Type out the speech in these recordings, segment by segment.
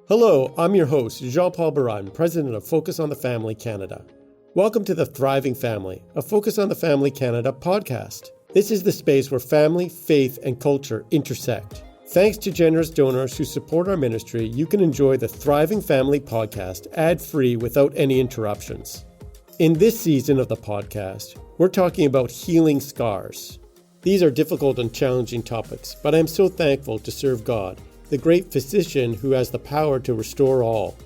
Hello, I'm your host, Jean-Paul Baran, President of Focus on the Family Canada. Welcome to the Thriving Family, a Focus on the Family Canada podcast. This is the space where family, faith, and culture intersect. Thanks to generous donors who support our ministry, you can enjoy the Thriving Family podcast ad-free without any interruptions. In this season of the podcast, we're talking about healing scars. These are difficult and challenging topics, but I'm so thankful to serve God, the great physician who has the power to restore all.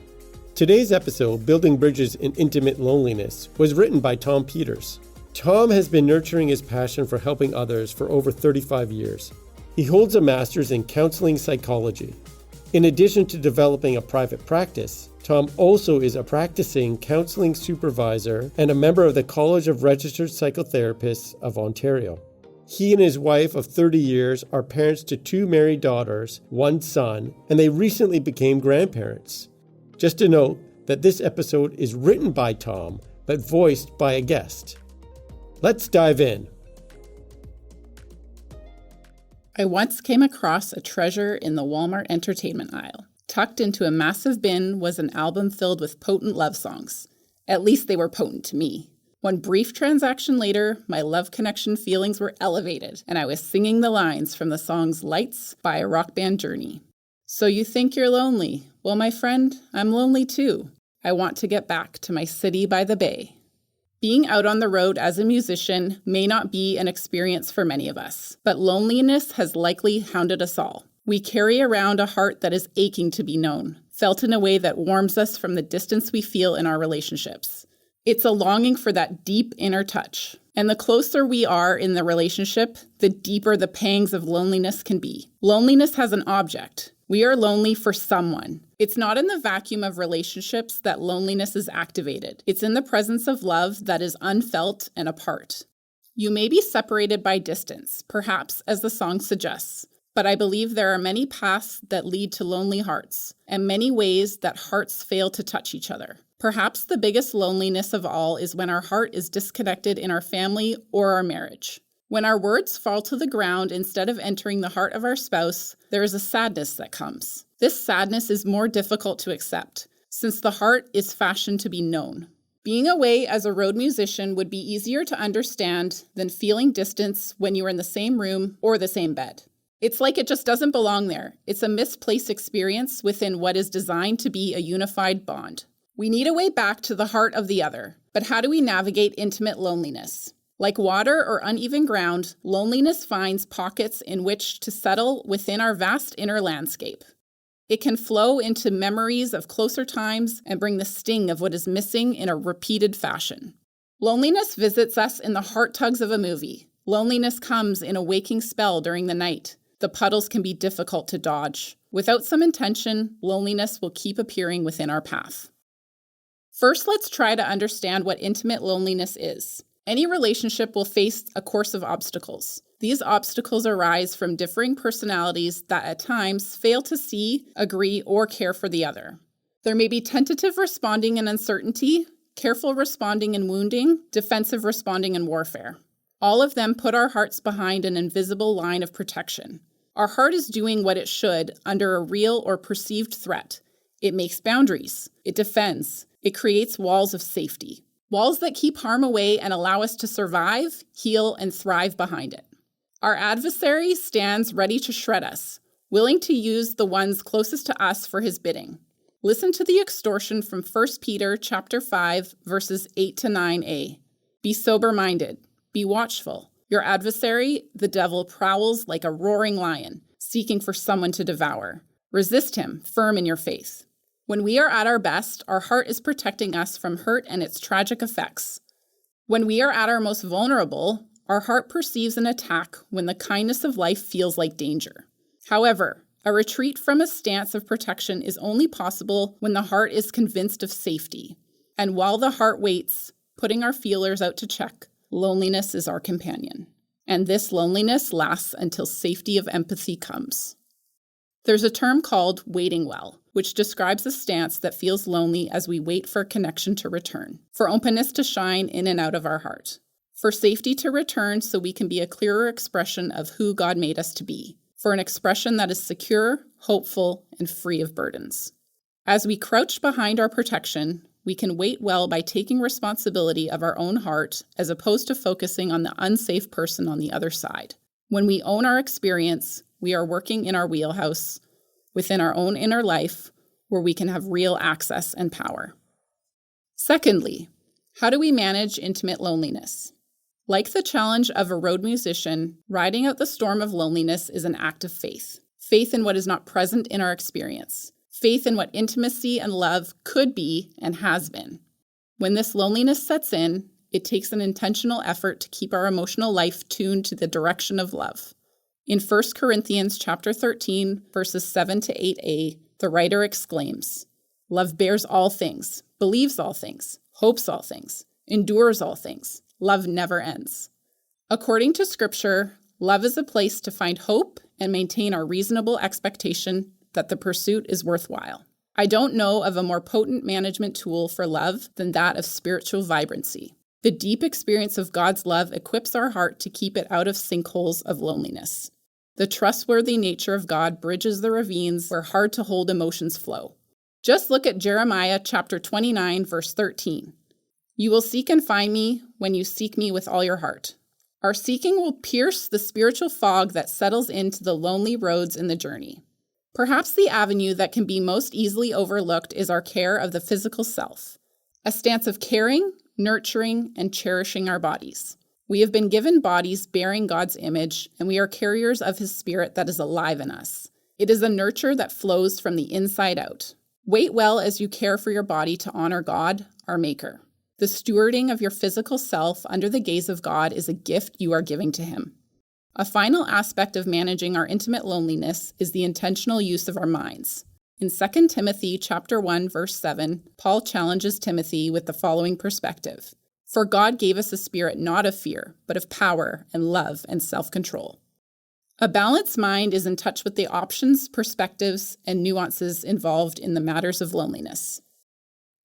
Today's episode, Building Bridges in Intimate Loneliness, was written by Tom Peters. Tom has been nurturing his passion for helping others for over 35 years. He holds a master's in Counselling Psychology. In addition to developing a private practice, Tom also is a practicing counseling supervisor and a member of the College of Registered Psychotherapists of Ontario. He and his wife of 30 years are parents to 2 married daughters, 1 son, and they recently became grandparents. Just to note that this episode is written by Tom, but voiced by a guest. Let's dive in. I once came across a treasure in the Walmart entertainment aisle. Tucked into a massive bin was an album filled with potent love songs. At least they were potent to me. One brief transaction later, my love connection feelings were elevated, and I was singing the lines from the songs Lights by a rock band Journey. So you think you're lonely? Well, my friend, I'm lonely too. I want to get back to my city by the bay. Being out on the road as a musician may not be an experience for many of us, but loneliness has likely hounded us all. We carry around a heart that is aching to be known, felt in a way that warms us from the distance we feel in our relationships. It's a longing for that deep inner touch. And the closer we are in the relationship, the deeper the pangs of loneliness can be. Loneliness has an object. We are lonely for someone. It's not in the vacuum of relationships that loneliness is activated. It's in the presence of love that is unfelt and apart. You may be separated by distance, perhaps as the song suggests. But I believe there are many paths that lead to lonely hearts, and many ways that hearts fail to touch each other. Perhaps the biggest loneliness of all is when our heart is disconnected in our family or our marriage. When our words fall to the ground instead of entering the heart of our spouse, there is a sadness that comes. This sadness is more difficult to accept, since the heart is fashioned to be known. Being away as a road musician would be easier to understand than feeling distance when you are in the same room or the same bed. It's like it just doesn't belong there. It's a misplaced experience within what is designed to be a unified bond. We need a way back to the heart of the other. But how do we navigate intimate loneliness? Like water or uneven ground, loneliness finds pockets in which to settle within our vast inner landscape. It can flow into memories of closer times and bring the sting of what is missing in a repeated fashion. Loneliness visits us in the heart tugs of a movie. Loneliness comes in a waking spell during the night. The puddles can be difficult to dodge. Without some intention, loneliness will keep appearing within our path. First, let's try to understand what intimate loneliness is. Any relationship will face a course of obstacles. These obstacles arise from differing personalities that at times fail to see, agree, or care for the other. There may be tentative responding in uncertainty, careful responding in wounding, defensive responding in warfare. All of them put our hearts behind an invisible line of protection. Our heart is doing what it should under a real or perceived threat. It makes boundaries. It defends. It creates walls of safety. Walls that keep harm away and allow us to survive, heal, and thrive behind it. Our adversary stands ready to shred us, willing to use the ones closest to us for his bidding. Listen to the extortion from 1 Peter chapter 5, verses 8 to 9a. Be sober-minded. Be watchful. Your adversary, the devil, prowls like a roaring lion, seeking for someone to devour. Resist him, firm in your faith. When we are at our best, our heart is protecting us from hurt and its tragic effects. When we are at our most vulnerable, our heart perceives an attack when the kindness of life feels like danger. However, a retreat from a stance of protection is only possible when the heart is convinced of safety. And while the heart waits, putting our feelers out to check, loneliness is our companion. And this loneliness lasts until safety of empathy comes. There's a term called waiting well, which describes a stance that feels lonely as we wait for connection to return, for openness to shine in and out of our heart, for safety to return so we can be a clearer expression of who God made us to be, for an expression that is secure, hopeful, and free of burdens. As we crouch behind our protection, we can wait well by taking responsibility of our own heart as opposed to focusing on the unsafe person on the other side. When we own our experience, we are working in our wheelhouse, within our own inner life, where we can have real access and power. Secondly, how do we manage intimate loneliness? Like the challenge of a road musician, riding out the storm of loneliness is an act of faith. Faith in what is not present in our experience. Faith in what intimacy and love could be and has been. When this loneliness sets in, it takes an intentional effort to keep our emotional life tuned to the direction of love. In 1 Corinthians chapter 13, verses 7 to 8a, the writer exclaims, "Love bears all things, believes all things, hopes all things, endures all things. Love never ends." According to Scripture, love is a place to find hope and maintain our reasonable expectation that the pursuit is worthwhile. I don't know of a more potent management tool for love than that of spiritual vibrancy. The deep experience of God's love equips our heart to keep it out of sinkholes of loneliness. The trustworthy nature of God bridges the ravines where hard-to-hold emotions flow. Just look at Jeremiah chapter 29, verse 13. "You will seek and find me when you seek me with all your heart." Our seeking will pierce the spiritual fog that settles into the lonely roads in the journey. Perhaps the avenue that can be most easily overlooked is our care of the physical self, a stance of caring, nurturing, and cherishing our bodies. We have been given bodies bearing God's image, and we are carriers of His Spirit that is alive in us. It is a nurture that flows from the inside out. Wait well as you care for your body to honor God, our Maker. The stewarding of your physical self under the gaze of God is a gift you are giving to Him. A final aspect of managing our intimate loneliness is the intentional use of our minds. In 2 Timothy chapter 1, verse 7, Paul challenges Timothy with the following perspective. "For God gave us a spirit not of fear, but of power and love and self-control." A balanced mind is in touch with the options, perspectives, and nuances involved in the matters of loneliness.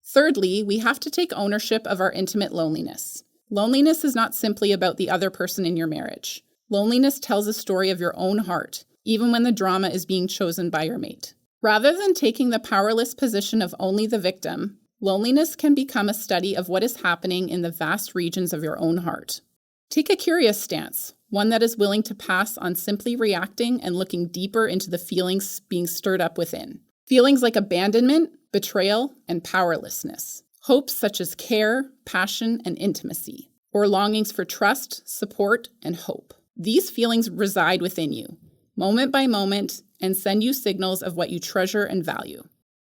Thirdly, we have to take ownership of our intimate loneliness. Loneliness is not simply about the other person in your marriage. Loneliness tells a story of your own heart, even when the drama is being chosen by your mate. Rather than taking the powerless position of only the victim, loneliness can become a study of what is happening in the vast regions of your own heart. Take a curious stance, one that is willing to pass on simply reacting and looking deeper into the feelings being stirred up within. Feelings like abandonment, betrayal, and powerlessness. Hopes such as care, passion, and intimacy, or longings for trust, support, and hope. These feelings reside within you, moment by moment, and send you signals of what you treasure and value.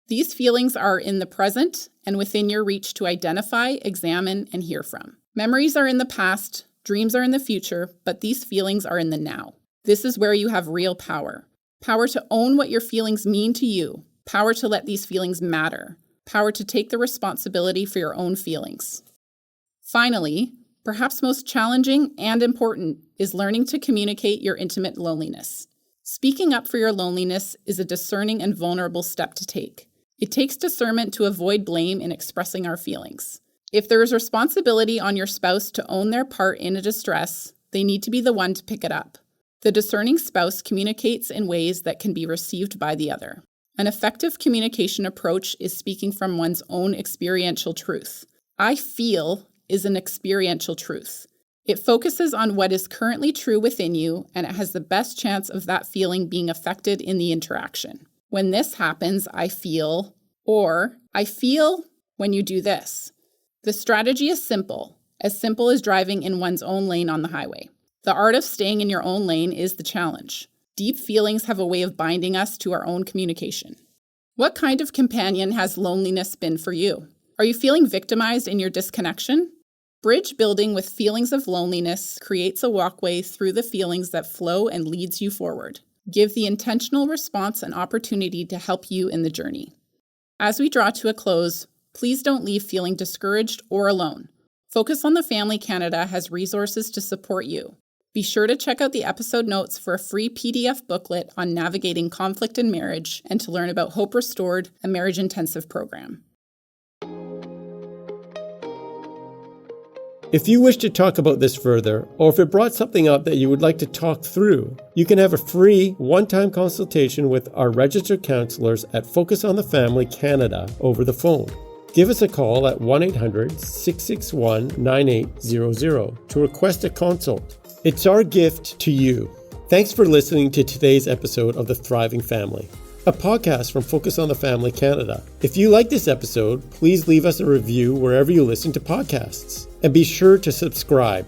These feelings are in the present and within your reach to identify, examine, and hear from. Memories are in the past, dreams are in the future, but these feelings are in the now. This is where you have real power. Power to own what your feelings mean to you. Power to let these feelings matter. Power to take the responsibility for your own feelings. Finally, perhaps most challenging and important is learning to communicate your intimate loneliness. Speaking up for your loneliness is a discerning and vulnerable step to take. It takes discernment to avoid blame in expressing our feelings. If there is responsibility on your spouse to own their part in a distress, they need to be the one to pick it up. The discerning spouse communicates in ways that can be received by the other. An effective communication approach is speaking from one's own experiential truth. I feel is an experiential truth. It focuses on what is currently true within you, and it has the best chance of that feeling being affected in the interaction. When this happens, I feel, or I feel when you do this. The strategy is simple as driving in one's own lane on the highway. The art of staying in your own lane is the challenge. Deep feelings have a way of binding us to our own communication. What kind of companion has loneliness been for you? Are you feeling victimized in your disconnection? Bridge building with feelings of loneliness creates a walkway through the feelings that flow and leads you forward. Give the intentional response an opportunity to help you in the journey. As we draw to a close, please don't leave feeling discouraged or alone. Focus on the Family Canada has resources to support you. Be sure to check out the episode notes for a free PDF booklet on navigating conflict in marriage and to learn about Hope Restored, a marriage intensive program. If you wish to talk about this further, or if it brought something up that you would like to talk through, you can have a free one-time consultation with our registered counselors at Focus on the Family Canada over the phone. Give us a call at 1-800-661-9800 to request a consult. It's our gift to you. Thanks for listening to today's episode of The Thriving Family, a podcast from Focus on the Family Canada. If you like this episode, please leave us a review wherever you listen to podcasts. And be sure to subscribe.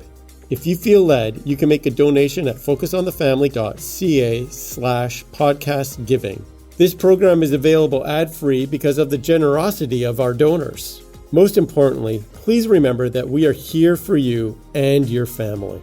If you feel led, you can make a donation at focusonthefamily.ca/podcast giving. This program is available ad-free because of the generosity of our donors. Most importantly, please remember that we are here for you and your family.